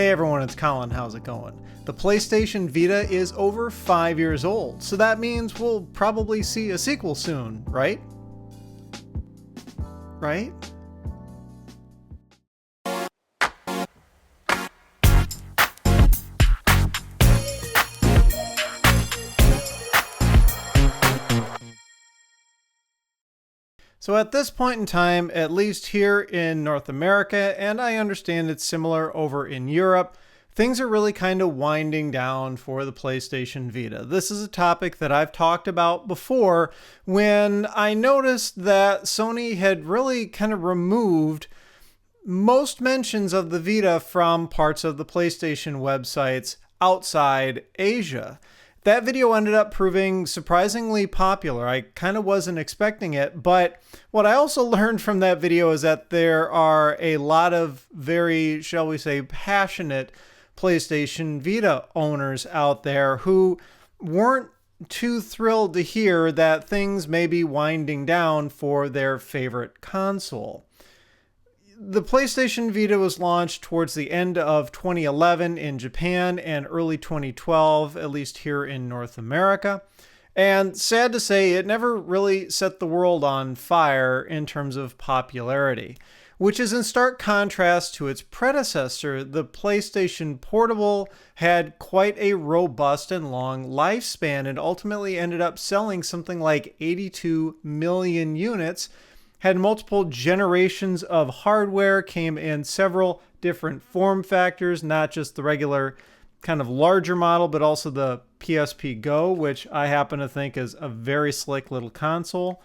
Hey everyone, it's Colin. How's it going? The PlayStation Vita is over 5 years old, so that means we'll probably see a sequel soon, right? Right? So at this point in time, at least here in North America, and I understand it's similar over in Europe, things are really kind of winding down for the PlayStation Vita. This is a topic that I've talked about before when I noticed that Sony had really kind of removed most mentions of the Vita from parts of the PlayStation websites outside Asia. That video ended up proving surprisingly popular. I kind of wasn't expecting it, but what I also learned from that video is that there are a lot of very, shall we say, passionate PlayStation Vita owners out there who weren't too thrilled to hear that things may be winding down for their favorite console. The PlayStation Vita was launched towards the end of 2011 in Japan and early 2012, at least here in North America. And sad to say, it never really set the world on fire in terms of popularity, which is in stark contrast to its predecessor. The PlayStation Portable had quite a robust and long lifespan and ultimately ended up selling something like 82 million units, had multiple generations of hardware, came in several different form factors, not just the regular kind of larger model, but also the PSP Go, which I happen to think is a very slick little console.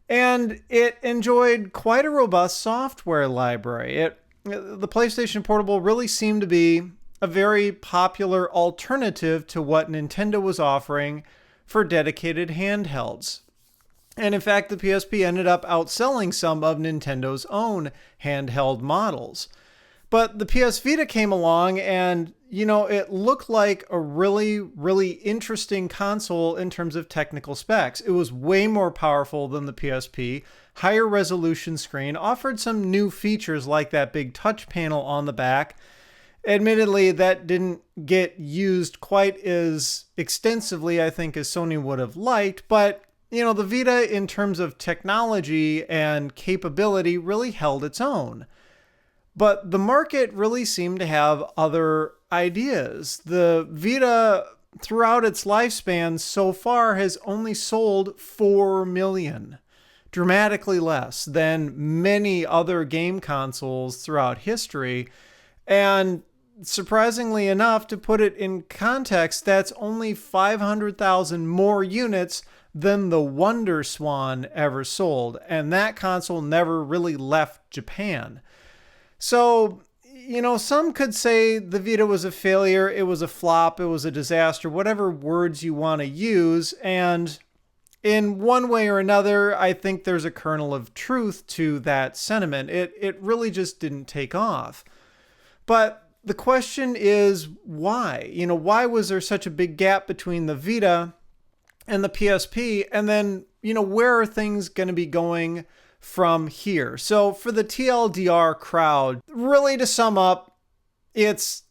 And it enjoyed quite a robust software library. The PlayStation Portable really seemed to be a very popular alternative to what Nintendo was offering for dedicated handhelds. And in fact, the PSP ended up outselling some of Nintendo's own handheld models. But the PS Vita came along and, it looked like a really, really interesting console in terms of technical specs. It was way more powerful than the PSP, higher resolution screen, offered some new features like that big touch panel on the back. Admittedly, that didn't get used quite as extensively, I think, as Sony would have liked, but the Vita, in terms of technology and capability, really held its own. But the market really seemed to have other ideas. The Vita, throughout its lifespan so far, has only sold 4 million, dramatically less than many other game consoles throughout history. And surprisingly enough, to put it in context, that's only 500,000 more units than the Wonder Swan ever sold, and that console never really left Japan. So, some could say the Vita was a failure, it was a flop, it was a disaster, whatever words you want to use, and in one way or another, I think there's a kernel of truth to that sentiment. It really just didn't take off. But the question is why? Why was there such a big gap between the Vita and the PSP, and then, where are things going to be going from here? So for the TLDR crowd, really to sum up, it's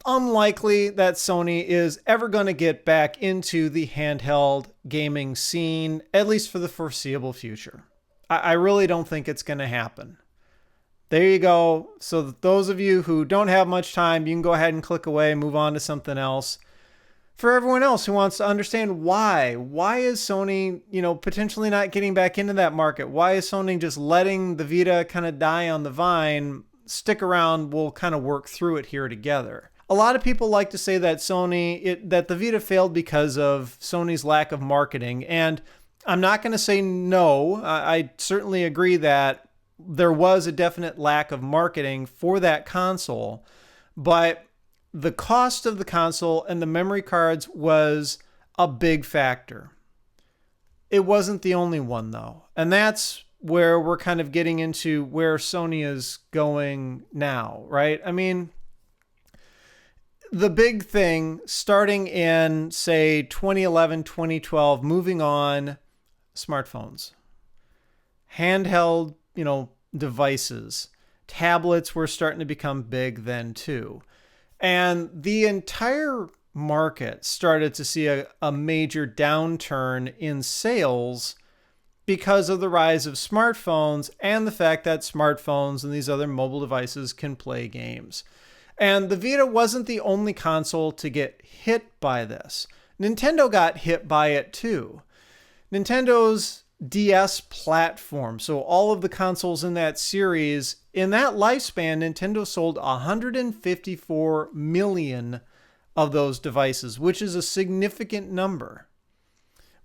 unlikely that Sony is ever going to get back into the handheld gaming scene, at least for the foreseeable future. I really don't think it's going to happen. There you go. So those of you who don't have much time, you can go ahead and click away and move on to something else. For everyone else who wants to understand why is Sony, potentially not getting back into that market? Why is Sony just letting the Vita kind of die on the vine? Stick around, we'll kind of work through it here together. A lot of people like to say that that the Vita failed because of Sony's lack of marketing, and I'm not going to say no. I certainly agree that there was a definite lack of marketing for that console, but the cost of the console and the memory cards was a big factor. It wasn't the only one, though. And that's where we're kind of getting into where Sony is going now, right? I mean, the big thing starting in, say, 2011, 2012, moving on, smartphones, handheld, devices, tablets were starting to become big then too. And the entire market started to see a major downturn in sales because of the rise of smartphones and the fact that smartphones and these other mobile devices can play games. And the Vita wasn't the only console to get hit by this. Nintendo got hit by it too. Nintendo's DS platform, so all of the consoles in that series, in that lifespan, Nintendo sold 154 million of those devices, which is a significant number.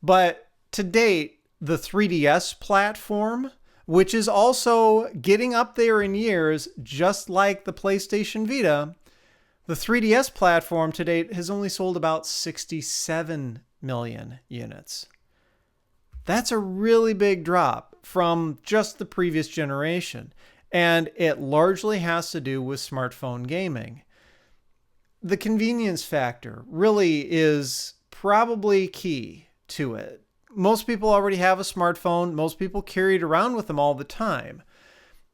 But to date, the 3DS platform, which is also getting up there in years, just like the PlayStation Vita, the 3DS platform to date has only sold about 67 million units. That's a really big drop from just the previous generation, and it largely has to do with smartphone gaming. The convenience factor really is probably key to it. Most people already have a smartphone. Most people carry it around with them all the time.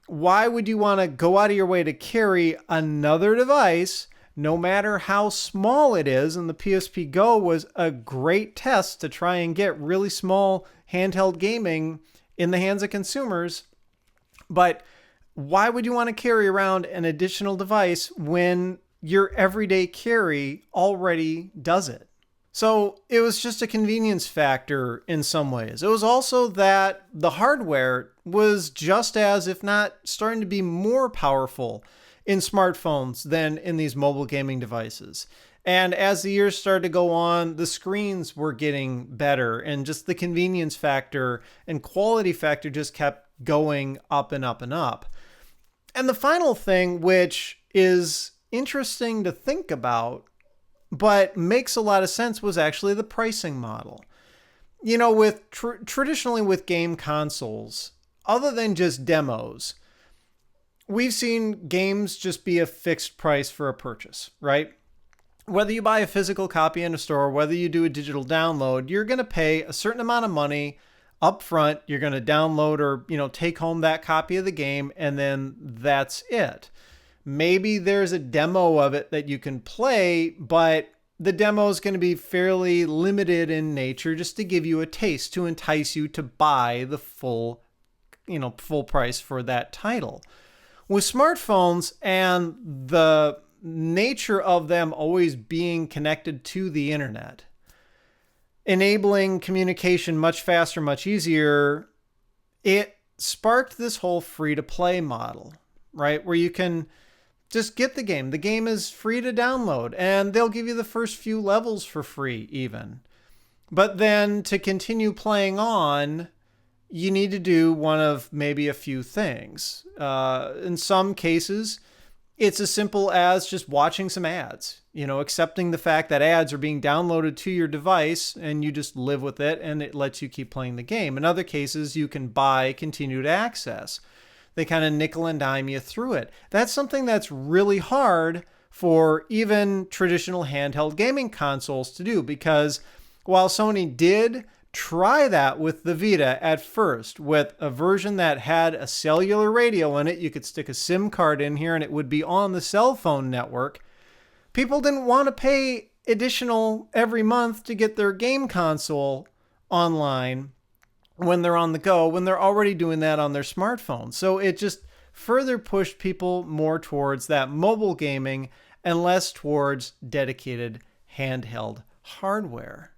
Why would you want to go out of your way to carry another device, no matter how small it is? And the PSP Go was a great test to try and get really small handheld gaming in the hands of consumers. But why would you want to carry around an additional device when your everyday carry already does it? So it was just a convenience factor in some ways. It was also that the hardware was just as, if not starting to be more powerful in smartphones than in these mobile gaming devices. And as the years started to go on, the screens were getting better, and just the convenience factor and quality factor just kept going up and up and up. And the final thing, which is interesting to think about, but makes a lot of sense, was actually the pricing model. You know, with traditionally with game consoles, other than just demos, we've seen games just be a fixed price for a purchase, right? Whether you buy a physical copy in a store, whether you do a digital download, you're going to pay a certain amount of money up front. You're going to download or, take home that copy of the game, and then that's it. Maybe there's a demo of it that you can play, but the demo is going to be fairly limited in nature, just to give you a taste, to entice you to buy the full price for that title. With smartphones and the nature of them always being connected to the internet, enabling communication much faster, much easier, it sparked this whole free-to-play model, right? Where you can just get the game. The game is free to download, and they'll give you the first few levels for free even. But then to continue playing on, you need to do one of maybe a few things. In some cases, it's as simple as just watching some ads, accepting the fact that ads are being downloaded to your device, and you just live with it, and it lets you keep playing the game. In other cases, you can buy continued access. They kind of nickel and dime you through it. That's something that's really hard for even traditional handheld gaming consoles to do, because while Sony did try that with the Vita at first, with a version that had a cellular radio in it, you could stick a SIM card in here and it would be on the cell phone network, people didn't want to pay additional every month to get their game console online when they're on the go, when they're already doing that on their smartphone. So it just further pushed people more towards that mobile gaming and less towards dedicated handheld hardware.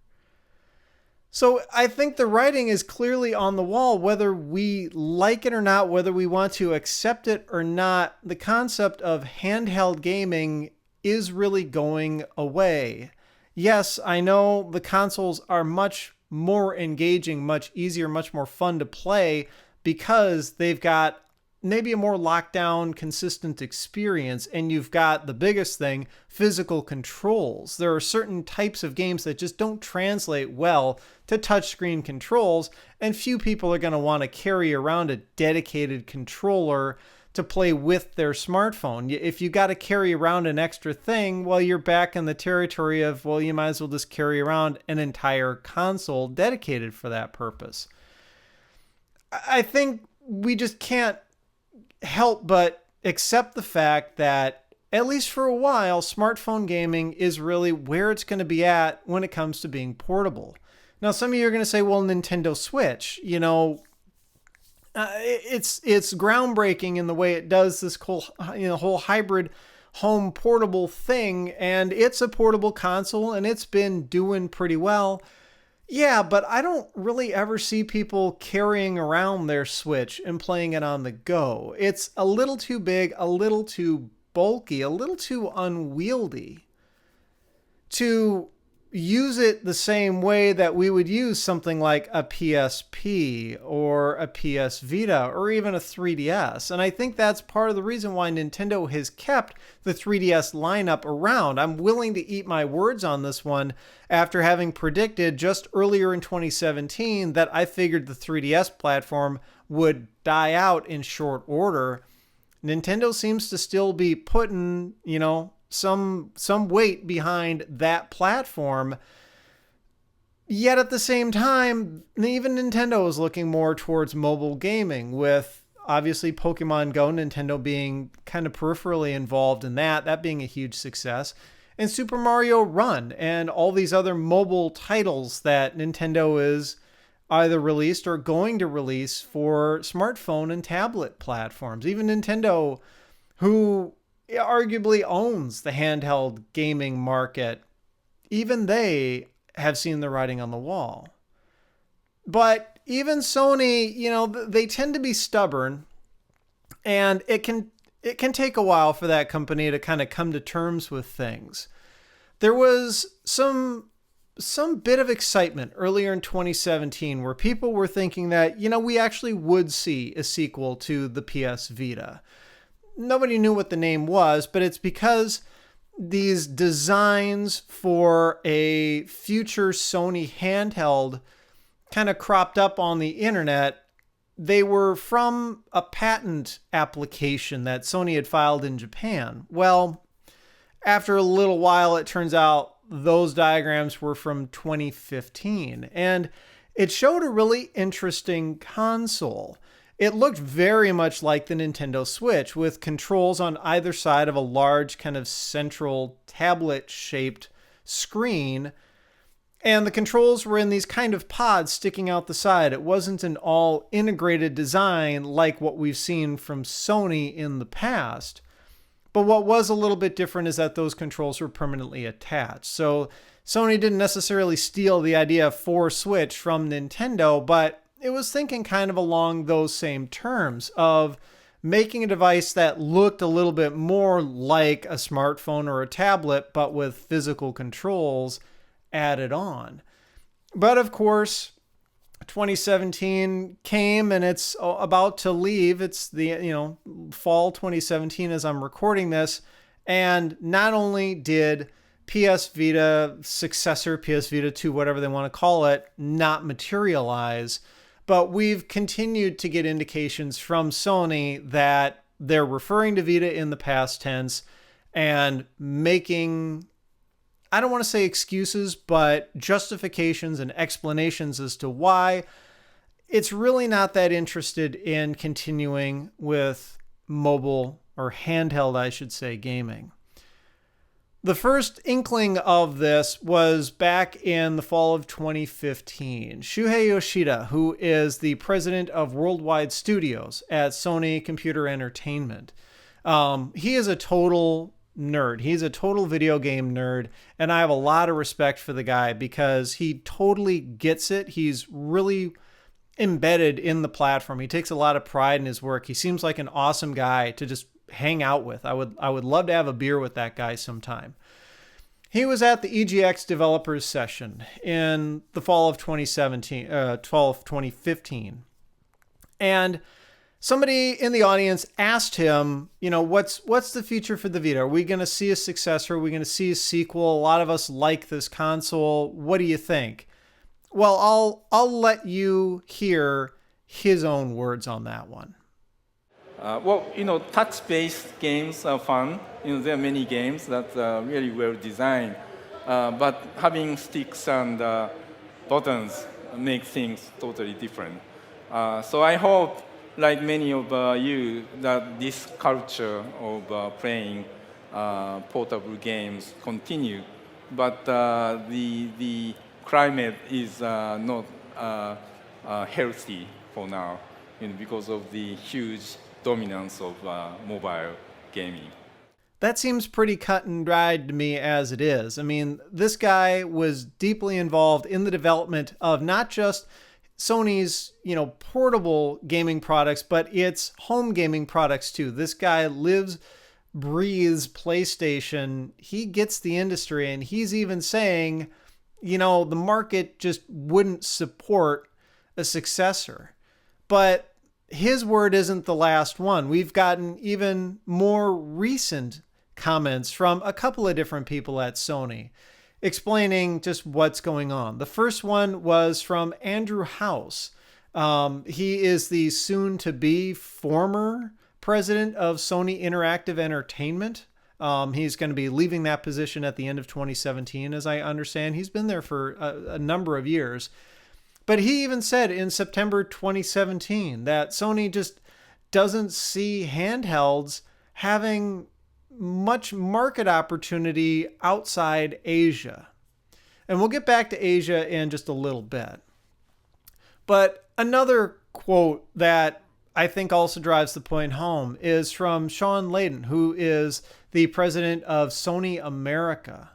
So I think the writing is clearly on the wall, whether we like it or not, whether we want to accept it or not. The concept of handheld gaming is really going away. Yes, I know the consoles are much more engaging, much easier, much more fun to play, because they've got maybe a more locked down, consistent experience, and you've got the biggest thing, physical controls. There are certain types of games that just don't translate well to touchscreen controls, and few people are going to want to carry around a dedicated controller to play with their smartphone. If you got to carry around an extra thing, well, you're back in the territory of, well, you might as well just carry around an entire console dedicated for that purpose. I think we just can't help but accept the fact that at least for a while, smartphone gaming is really where it's going to be at when it comes to being portable. Now, some of you are going to say, well, Nintendo Switch, it's groundbreaking in the way it does this whole hybrid home portable thing, and it's a portable console, and it's been doing pretty well. Yeah, but I don't really ever see people carrying around their Switch and playing it on the go. It's a little too big, a little too bulky, a little too unwieldy to use it the same way that we would use something like a PSP or a PS Vita or even a 3DS. And I think that's part of the reason why Nintendo has kept the 3DS lineup around. I'm willing to eat my words on this one after having predicted just earlier in 2017 that I figured the 3DS platform would die out in short order. Nintendo seems to still be putting, some weight behind that platform. Yet at the same time, even Nintendo is looking more towards mobile gaming, with obviously Pokemon Go, Nintendo being kind of peripherally involved in that being a huge success, and Super Mario Run and all these other mobile titles that Nintendo is either released or going to release for smartphone and tablet platforms. Even Nintendo, who arguably owns the handheld gaming market, even they have seen the writing on the wall. But even Sony, they tend to be stubborn, and it can take a while for that company to kind of come to terms with things. There was some bit of excitement earlier in 2017 where people were thinking that, we actually would see a sequel to the PS Vita. Nobody knew what the name was, but it's because these designs for a future Sony handheld kind of cropped up on the internet. They were from a patent application that Sony had filed in Japan. Well, after a little while, it turns out those diagrams were from 2015, and it showed a really interesting console. It looked very much like the Nintendo Switch, with controls on either side of a large kind of central tablet-shaped screen. And the controls were in these kind of pods sticking out the side. It wasn't an all-integrated design like what we've seen from Sony in the past. But what was a little bit different is that those controls were permanently attached. So Sony didn't necessarily steal the idea for Switch from Nintendo, but it was thinking kind of along those same terms of making a device that looked a little bit more like a smartphone or a tablet, but with physical controls added on. But of course, 2017 came and it's about to leave. It's the, fall 2017 as I'm recording this. And not only did PS Vita, successor, PS Vita 2, whatever they want to call it, not materialize, but we've continued to get indications from Sony that they're referring to Vita in the past tense and making, I don't want to say excuses, but justifications and explanations as to why it's really not that interested in continuing with mobile or handheld, I should say, gaming. The first inkling of this was back in the fall of 2015. Shuhei Yoshida, who is the president of Worldwide Studios at Sony Computer Entertainment, he is a total nerd. He's a total video game nerd, and I have a lot of respect for the guy because he totally gets it. He's really embedded in the platform. He takes a lot of pride in his work. He seems like an awesome guy to just hang out with. I would love to have a beer with that guy sometime. He was at the EGX developers session in the fall of 2015. And somebody in the audience asked him, what's the future for the Vita? Are we going to see a successor? Are we going to see a sequel? A lot of us like this console. What do you think? Well, I'll let you hear his own words on that one. Touch-based games are fun. There are many games that are really well designed, but having sticks and buttons make things totally different. So I hope, like many of you, that this culture of playing portable games continue, but the climate is not healthy for now, because of the huge dominance of mobile gaming. That seems pretty cut and dried to me as it is. I mean, this guy was deeply involved in the development of not just Sony's, portable gaming products, but its home gaming products too. This guy lives, breathes PlayStation. He gets the industry, and he's even saying, the market just wouldn't support a successor. But his word isn't the last one. We've gotten even more recent comments from a couple of different people at Sony explaining just what's going on. The first one was from Andrew House. He is the soon-to-be former president of Sony Interactive Entertainment. He's going to be leaving that position at the end of 2017, as I understand. He's been there for a number of years. But he even said in September 2017 that Sony just doesn't see handhelds having much market opportunity outside Asia. And we'll get back to Asia in just a little bit. But another quote that I think also drives the point home is from Sean Layden, who is the president of Sony America.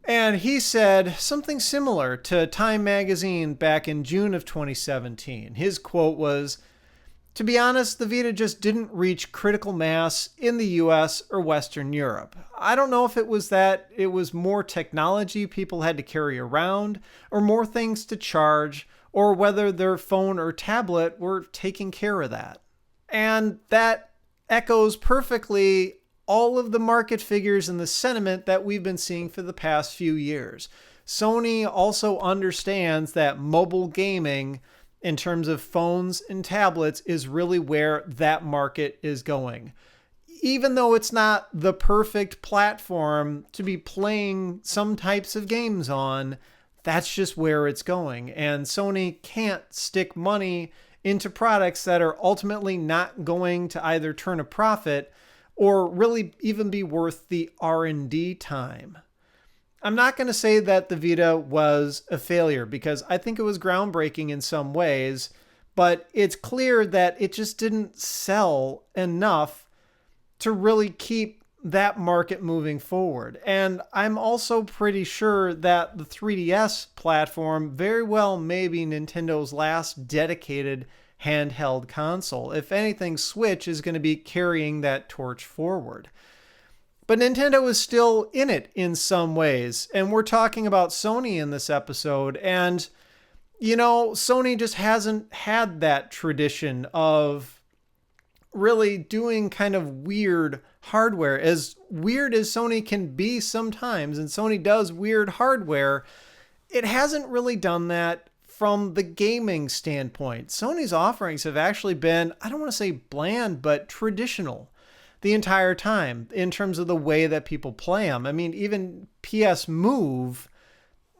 And he said something similar to Time magazine back in June of 2017. His quote was, "To be honest, the Vita just didn't reach critical mass in the US or Western Europe. I don't know if it was that it was more technology people had to carry around, or more things to charge, or whether their phone or tablet were taking care of that." And that echoes perfectly all of the market figures and the sentiment that we've been seeing for the past few years. Sony also understands that mobile gaming, in terms of phones and tablets, is really where that market is going. Even though it's not the perfect platform to be playing some types of games on, that's just where it's going. And Sony can't stick money into products that are ultimately not going to either turn a profit or really even be worth the R&D time. I'm not going to say that the Vita was a failure, because I think it was groundbreaking in some ways, but it's clear that it just didn't sell enough to really keep that market moving forward. And I'm also pretty sure that the 3DS platform very well may be Nintendo's last dedicated handheld console. If anything, Switch is going to be carrying that torch forward. But Nintendo is still in it in some ways. And we're talking about Sony in this episode. And, Sony just hasn't had that tradition of really doing kind of weird hardware. As weird as Sony can be sometimes, and Sony does weird hardware, it hasn't really done that from the gaming standpoint. Sony's offerings have actually been, I don't want to say bland, but traditional the entire time in terms of the way that people play them. I mean, even PS Move,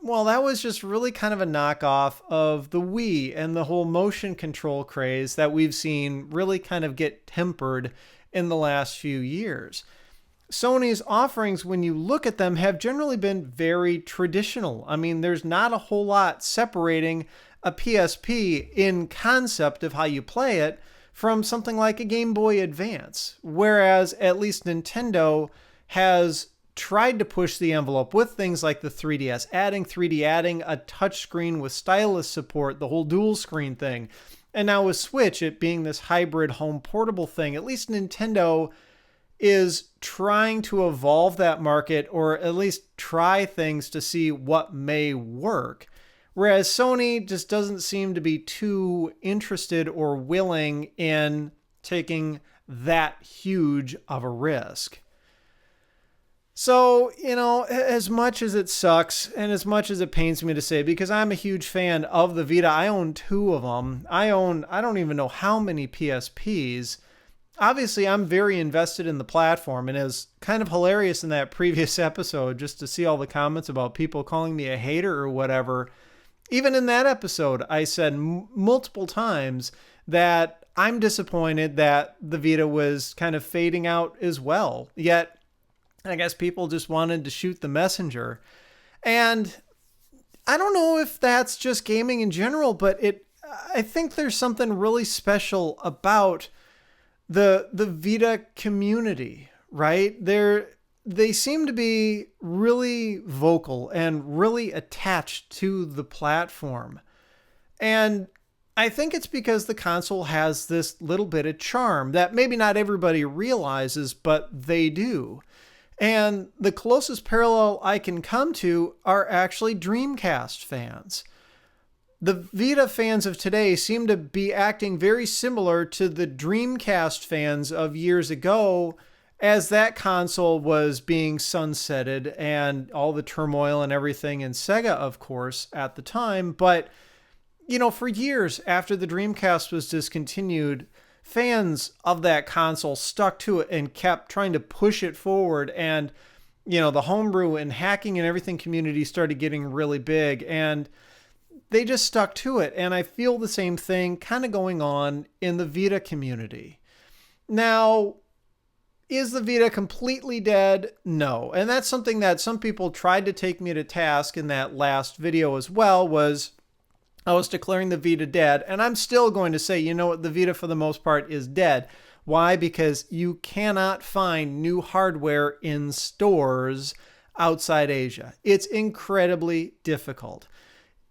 well, that was just really kind of a knockoff of the Wii and the whole motion control craze that we've seen really kind of get tempered in the last few years. Sony's offerings, when you look at them, have generally been very traditional. I mean, there's not a whole lot separating a PSP in concept of how you play it from something like a Game Boy Advance. Whereas at least Nintendo has tried to push the envelope with things like the 3DS, adding 3D, adding a touchscreen with stylus support, the whole dual screen thing. And now with Switch, it being this hybrid home portable thing, at least Nintendo is trying to evolve that market, or at least try things to see what may work. Whereas Sony just doesn't seem to be too interested or willing in taking that huge of a risk. So, as much as it sucks and as much as it pains me to say, because I'm a huge fan of the Vita, I own 2 of them. I don't even know how many PSPs. Obviously, I'm very invested in the platform, and it was kind of hilarious in that previous episode just to see all the comments about people calling me a hater or whatever. Even in that episode, I said multiple times that I'm disappointed that the Vita was kind of fading out as well. Yet, I guess people just wanted to shoot the messenger. And I don't know if that's just gaming in general, but I think there's something really special about the Vita community, right? They seem to be really vocal and really attached to the platform. And I think it's because the console has this little bit of charm that maybe not everybody realizes, but they do. And the closest parallel I can come to are actually Dreamcast fans. The Vita fans of today seem to be acting very similar to the Dreamcast fans of years ago, as that console was being sunsetted and all the turmoil and everything in Sega, of course, at the time. But, for years after the Dreamcast was discontinued, fans of that console stuck to it and kept trying to push it forward. And, the homebrew and hacking and everything community started getting really big, and they just stuck to it. And I feel the same thing kind of going on in the Vita community. Now, is the Vita completely dead? No. And that's something that some people tried to take me to task in that last video as well, was I was declaring the Vita dead. And I'm still going to say, the Vita for the most part is dead. Why? Because you cannot find new hardware in stores outside Asia. It's incredibly difficult.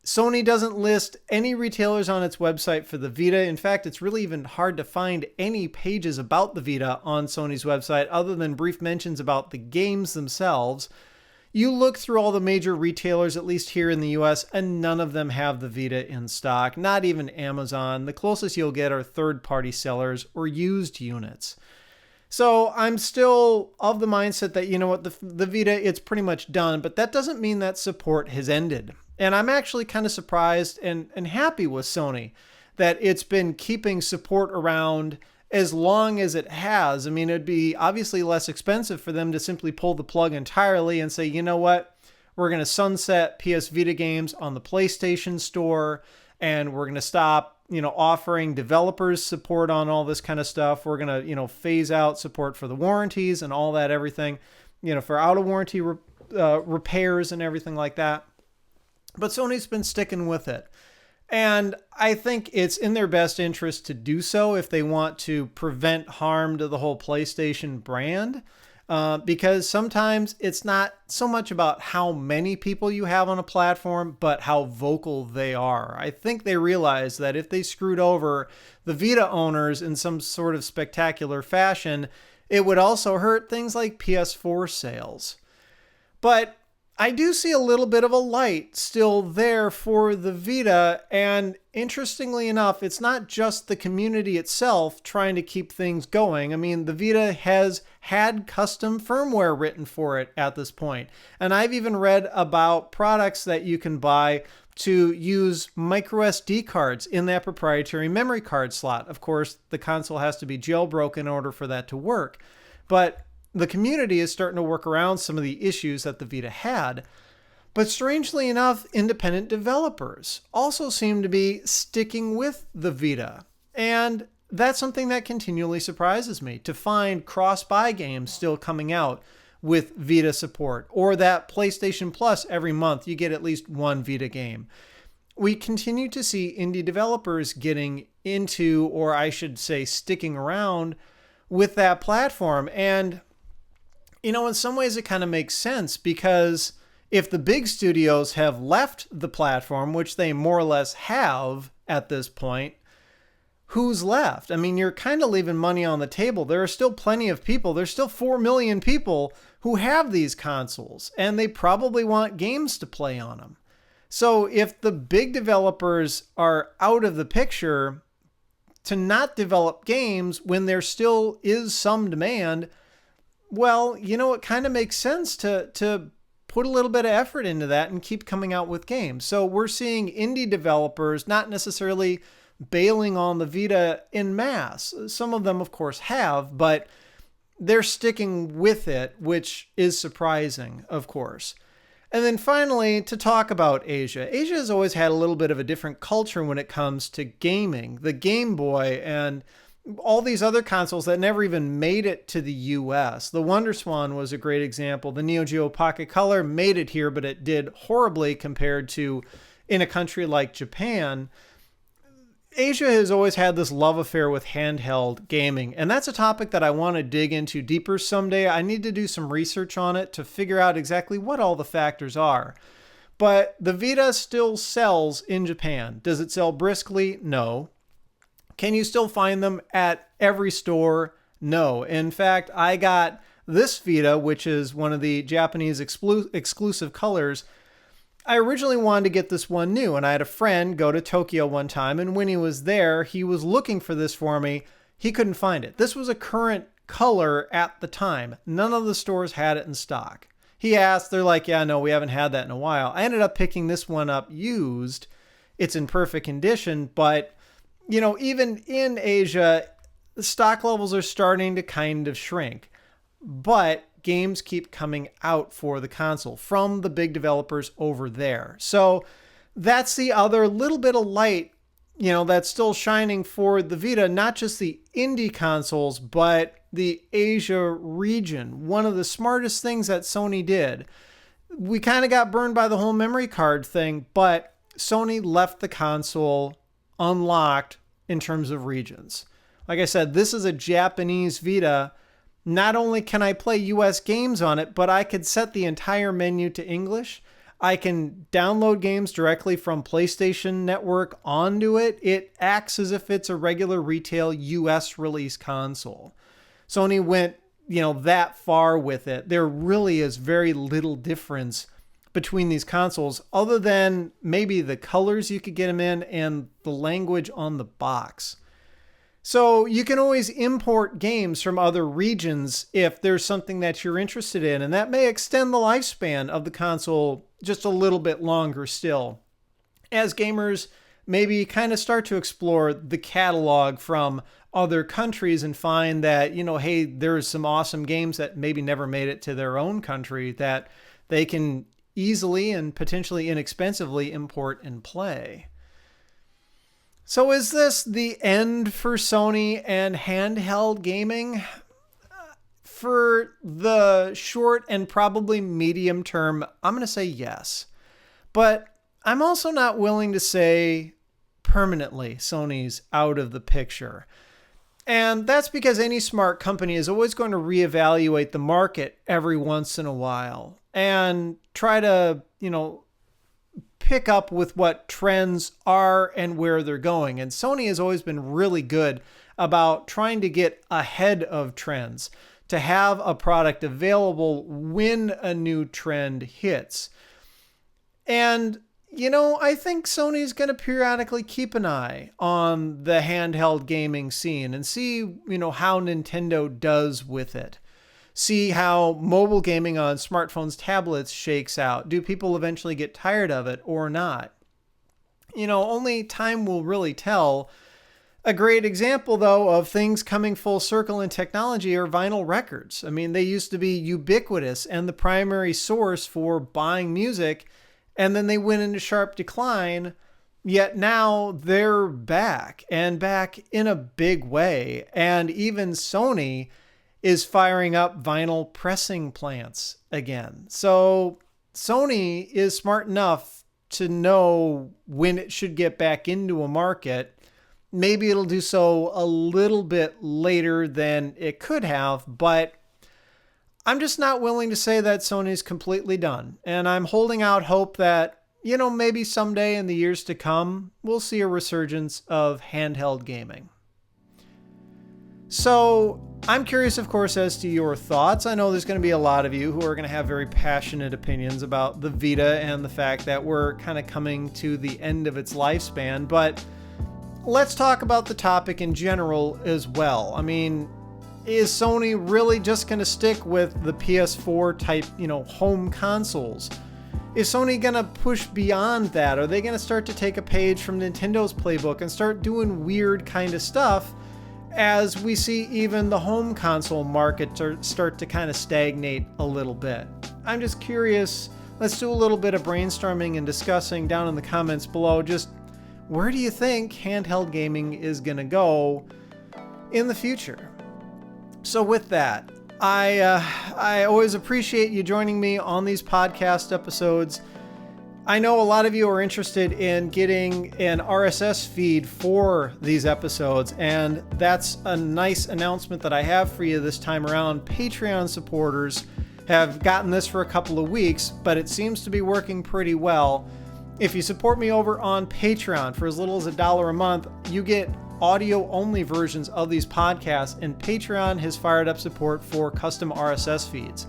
Sony doesn't list any retailers on its website for the Vita. In fact, it's really even hard to find any pages about the Vita on Sony's website other than brief mentions about the games themselves. You look through all the major retailers, at least here in the US, and none of them have the Vita in stock, not even Amazon. The closest you'll get are third-party sellers or used units. So I'm still of the mindset that, the Vita, it's pretty much done, but that doesn't mean that support has ended. And I'm actually kind of surprised and happy with Sony that it's been keeping support around as long as it has. I mean, it'd be obviously less expensive for them to simply pull the plug entirely and say, you know what, we're going to sunset PS Vita games on the PlayStation Store, and we're going to stop, offering developers support on all this kind of stuff. We're going to, phase out support for the warranties and all that, everything, for out of warranty repairs and everything like that. But Sony's been sticking with it. And I think it's in their best interest to do so if they want to prevent harm to the whole PlayStation brand. Because sometimes it's not so much about how many people you have on a platform, but how vocal they are. I think they realize that if they screwed over the Vita owners in some sort of spectacular fashion, it would also hurt things like PS4 sales. But I do see a little bit of a light still there for the Vita, and interestingly enough, it's not just the community itself trying to keep things going. I mean, the Vita has had custom firmware written for it at this point, and I've even read about products that you can buy to use micro SD cards in that proprietary memory card slot. Of course, the console has to be jailbroken in order for that to work, but the community is starting to work around some of the issues that the Vita had. But strangely enough, independent developers also seem to be sticking with the Vita. And that's something that continually surprises me, to find cross-buy games still coming out with Vita support, or that PlayStation Plus every month you get at least one Vita game. We continue to see indie developers getting into, or I should say sticking around with that platform. And in some ways it kind of makes sense, because if the big studios have left the platform, which they more or less have at this point, who's left? I mean, you're kind of leaving money on the table. There are still plenty of people. There's still 4 million people who have these consoles, and they probably want games to play on them. So if the big developers are out of the picture, to not develop games when there still is some demand, well, it kind of makes sense to put a little bit of effort into that and keep coming out with games. So we're seeing indie developers not necessarily bailing on the Vita en masse. Some of them, of course, have, but they're sticking with it, which is surprising, of course. And then finally, to talk about Asia. Asia has always had a little bit of a different culture when it comes to gaming. The Game Boy and all these other consoles that never even made it to the US. The WonderSwan was a great example. The Neo Geo Pocket Color made it here, but it did horribly compared to in a country like Japan. Asia has always had this love affair with handheld gaming, and that's a topic that I want to dig into deeper someday. I need to do some research on it to figure out exactly what all the factors are. But the Vita still sells in Japan. Does it sell briskly? No. Can you still find them at every store? No. In fact, I got this Vita, which is one of the Japanese exclusive colors. I originally wanted to get this one new, and I had a friend go to Tokyo one time, and when he was there, he was looking for this for me. He couldn't find it. This was a current color at the time. None of the stores had it in stock. He asked, they're like, yeah, no, we haven't had that in a while. I ended up picking this one up used. It's in perfect condition, but you know, even in Asia, the stock levels are starting to kind of shrink. But games keep coming out for the console from the big developers over there. So that's the other little bit of light, you know, that's still shining for the Vita, not just the indie consoles, but the Asia region. One of the smartest things that Sony did. We kind of got burned by the whole memory card thing, but Sony left the console unlocked in terms of regions. Like I said, this is a Japanese Vita. Not only can I play US games on it, but I could set the entire menu to English. I can download games directly from PlayStation Network onto it. It acts as if it's a regular retail US release console. Sony went, you know, that far with it. There really is very little difference between these consoles other than maybe the colors you could get them in and the language on the box. So you can always import games from other regions if there's something that you're interested in, and that may extend the lifespan of the console just a little bit longer still. As gamers maybe kind of start to explore the catalog from other countries and find that, you know, hey, there's some awesome games that maybe never made it to their own country that they can easily and potentially inexpensively import and play. So is this the end for Sony and handheld gaming? For the short and probably medium term, I'm going to say yes. But I'm also not willing to say permanently Sony's out of the picture. And that's because any smart company is always going to reevaluate the market every once in a while and try to, you know, pick up with what trends are and where they're going. And Sony has always been really good about trying to get ahead of trends, to have a product available when a new trend hits. And, you know, I think Sony's going to periodically keep an eye on the handheld gaming scene and see, you know, how Nintendo does with it. See how mobile gaming on smartphones, tablets shakes out. Do people eventually get tired of it or not? You know, only time will really tell. A great example, though, of things coming full circle in technology are vinyl records. I mean, they used to be ubiquitous and the primary source for buying music, and then they went into sharp decline, yet now they're back, and back in a big way. And even Sony is firing up vinyl pressing plants again. So Sony is smart enough to know when it should get back into a market. Maybe it'll do so a little bit later than it could have, but I'm just not willing to say that Sony's completely done. And I'm holding out hope that, you know, maybe someday in the years to come, we'll see a resurgence of handheld gaming. So I'm curious, of course, as to your thoughts. I know there's going to be a lot of you who are going to have very passionate opinions about the Vita and the fact that we're kind of coming to the end of its lifespan, but let's talk about the topic in general as well. I mean, is Sony really just going to stick with the PS4 type, you know, home consoles? Is Sony going to push beyond that? Are they going to start to take a page from Nintendo's playbook and start doing weird kind of stuff as we see even the home console market start to kind of stagnate a little bit? I'm just curious. Let's do a little bit of brainstorming and discussing down in the comments below. Just where do you think handheld gaming is going to go? in the future. So with that, I always appreciate you joining me on these podcast episodes. I know a lot of you are interested in getting an RSS feed for these episodes, and that's a nice announcement that I have for you this time around. Patreon supporters have gotten this for a couple of weeks, but it seems to be working pretty well. If you support me over on Patreon for as little as $1 a month, you get audio-only versions of these podcasts, and Patreon has fired up support for custom RSS feeds.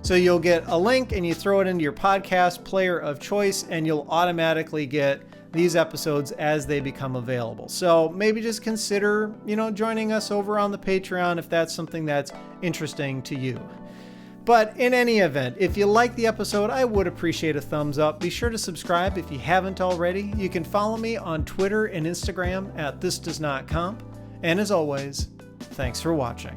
So you'll get a link and you throw it into your podcast player of choice, and you'll automatically get these episodes as they become available. So maybe just consider, joining us over on the Patreon if that's something that's interesting to you. But in any event, if you like the episode, I would appreciate a thumbs up. Be sure to subscribe if you haven't already. You can follow me on Twitter and Instagram at thisdoesnotcomp. And as always, thanks for watching.